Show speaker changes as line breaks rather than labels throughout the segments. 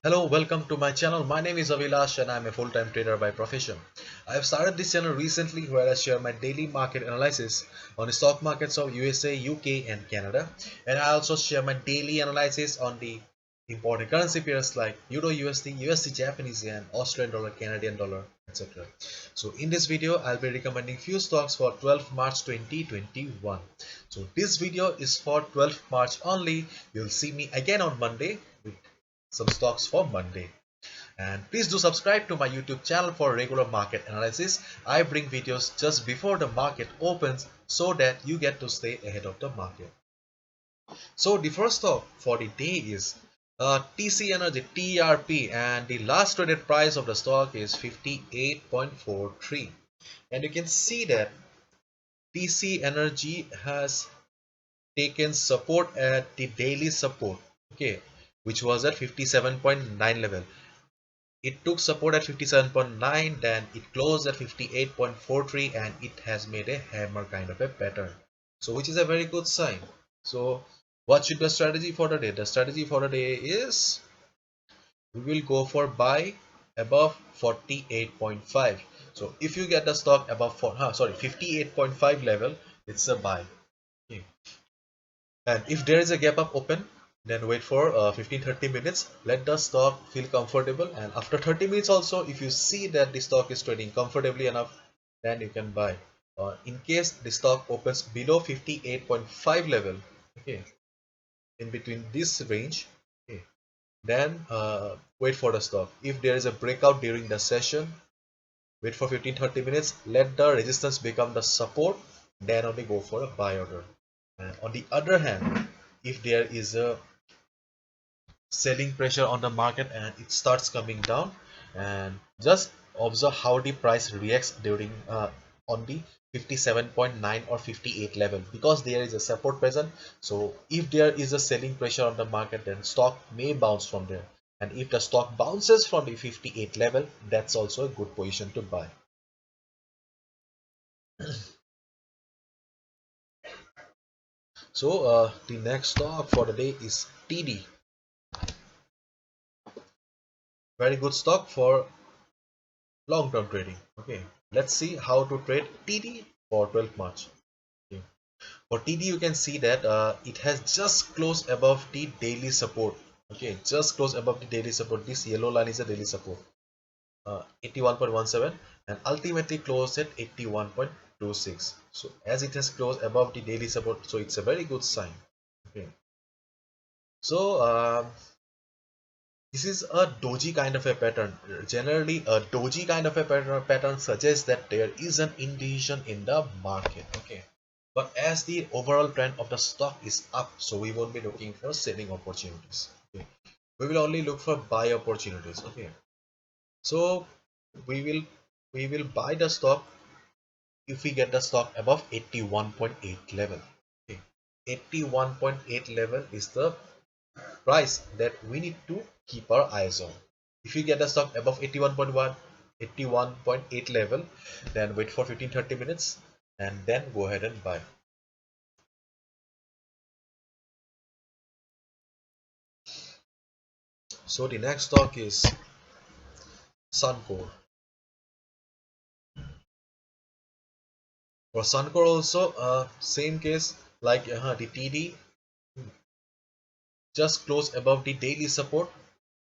Hello, welcome to my channel. My name is Avilash and I'm a full-time trader by profession. I have started this channel recently where I share my daily market analysis on the stock markets of USA, UK and Canada. And I also share my daily analysis on the important currency pairs like Euro USD, USD Japanese Yen, Australian dollar, Canadian dollar, etc. So in this video, I'll be recommending few stocks for 12 March 2021. So this video is for 12 March only. You'll see me again on Monday with some stocks for Monday. And please do subscribe to my YouTube channel for regular market analysis. I bring videos just before the market opens so that you get to stay ahead of the market. So the first stock for the day is TC Energy TRP, and the last traded price of the stock is 58.43. And you can see that TC Energy has taken support at the daily support, okay, which was at 57.9 level. It took support at 57.9, then it closed at 58.43, and it has made a hammer kind of a pattern. So which is a very good sign. So what should the strategy for the day? The strategy for the day is we will go for buy above 48.5. So if you get the stock above 58.5 level, it's a buy. Okay. And if there is a gap up open, then wait for 15-30 minutes, let the stock feel comfortable, and after 30 minutes also, if you see that the stock is trading comfortably enough, then you can buy. In case the stock opens below 58.5 level, okay, in between this range, okay, then wait for the stock. If there is a breakout during the session, wait for 15-30 minutes, let the resistance become the support, then only go for a buy order. And on the other hand, if there is a selling pressure on the market and it starts coming down, and just observe how the price reacts during on the 57.9 or 58 level, because there is a support present. So if there is a selling pressure on the market, then stock may bounce from there, and if the stock bounces from the 58 level, that's also a good position to buy. So the next stock for the day is TD. Very good stock for long-term trading. Okay, let's see how to trade TD for 12 March. Okay. For TD, you can see that it has just closed above the daily support. Okay, just closed above the daily support. This yellow line is a daily support, 81.17, and ultimately closed at 81.26. So as it has closed above the daily support, so it's a very good sign. Okay, so this is a doji kind of a pattern. Generally, a doji kind of a pattern suggests that there is an indecision in the market. Okay, but as the overall trend of the stock is up, so we won't be looking for selling opportunities. Okay, we will only look for buy opportunities. Okay, so we will we will buy the stock if we get the stock above 81.8 level. Okay, 81.8 level is the price that we need to keep our eyes on. If you get the stock above 81.1, 81.8 level, then wait for 15-30 minutes and then go ahead and buy. So the next stock is Suncor. For Suncor also, same case like the TD, just close above the daily support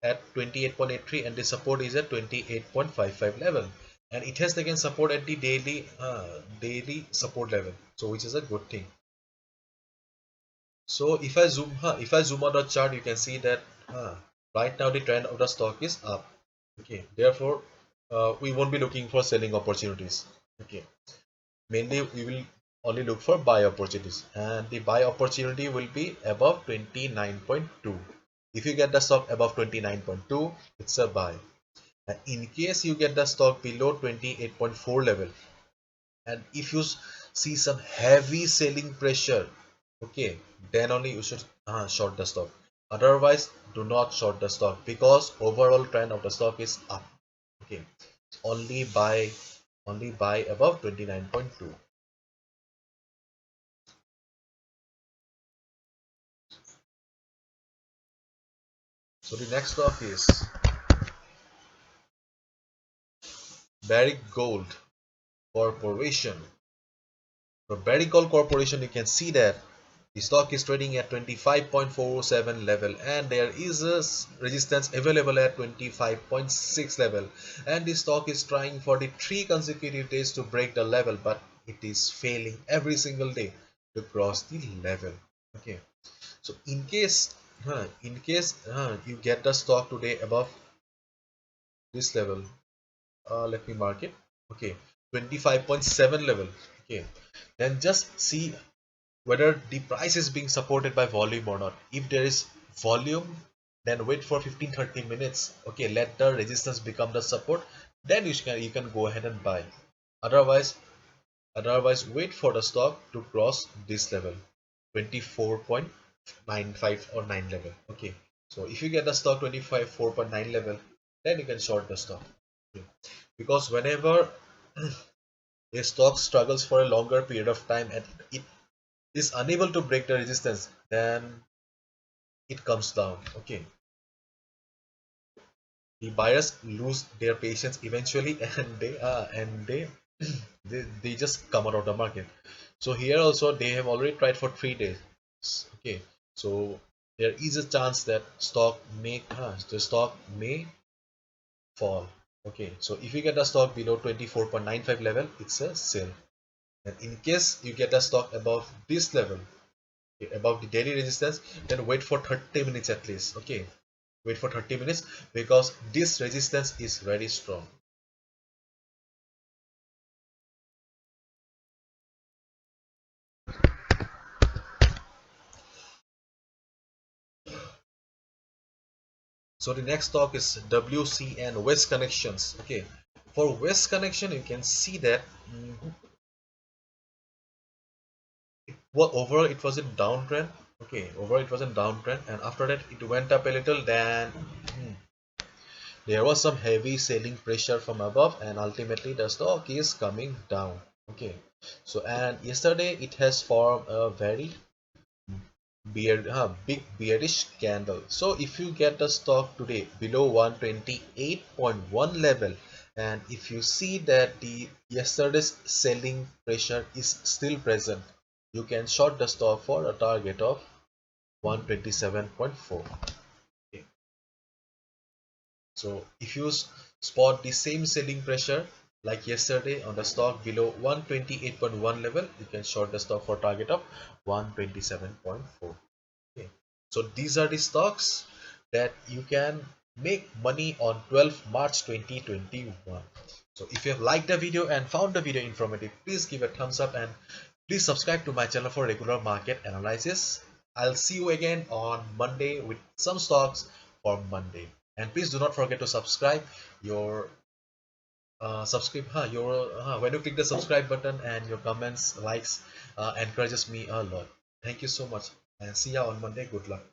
at 28.83, and the support is at 28.55 level, and it has taken support at the daily support level, so which is a good thing. So if I zoom out the chart, you can see that right now the trend of the stock is up. Okay, therefore we won't be looking for selling opportunities. Okay, mainly we will only look for buy opportunities, and the buy opportunity will be above 29.2. If you get the stock above 29.2, it's a buy. And in case you get the stock below 28.4 level, and if you see some heavy selling pressure, okay, then only you should short the stock. Otherwise, do not short the stock, because overall trend of the stock is up. Okay, only buy above 29.2. So the next stock is Barrick Gold Corporation. For Barrick Gold Corporation, you can see that the stock is trading at 25.47 level, and there is a resistance available at 25.6 level, and the stock is trying for the 3 consecutive days to break the level, but it is failing every single day to cross the level. Okay, so in case you get the stock today above this level, let me mark it. Okay, 25.7 level. Okay, then just see whether the price is being supported by volume or not. If there is volume, then wait for 15-30 minutes. Okay, let the resistance become the support, then you can go ahead and buy. Otherwise otherwise wait for the stock to cross this level, 24.95 or 9 level. Okay, so if you get the stock 25.4.9 level, then you can short the stock. Okay. Because whenever a stock struggles for a longer period of time and it is unable to break the resistance, then it comes down. Okay, the buyers lose their patience eventually, and they just come out of the market. So here also they have already tried for 3 days. Okay, so there is a chance that the stock may fall. Okay, so if you get a stock below 24.95 level, it's a sell. And in case you get a stock above this level, okay, above the daily resistance, then wait for 30 minutes at least. Okay, wait for 30 minutes because this resistance is very strong. So the next stock is WC and West Connections. Okay, for West Connection, you can see that well, overall it was in downtrend. Okay, overall it was in downtrend, and after that it went up a little. Then there was some heavy selling pressure from above, and ultimately the stock is coming down. Okay, so and yesterday it has formed a very big bearish candle. So if you get the stock today below 128.1 level, and if you see that the yesterday's selling pressure is still present, you can short the stock for a target of 127.4. Okay, so if you spot the same selling pressure like yesterday on the stock below 128.1 level, you can short the stock for target of 127.4. Okay. So these are the stocks that you can make money on 12 March 2021. So if you have liked the video and found the video informative, please give a thumbs up and please subscribe to my channel for regular market analysis. I'll see you again on Monday with some stocks for Monday. And please do not forget to subscribe. Your when you click the subscribe button, and your comments, likes encourages me a lot. Thank you so much, and see you on Monday. Good luck.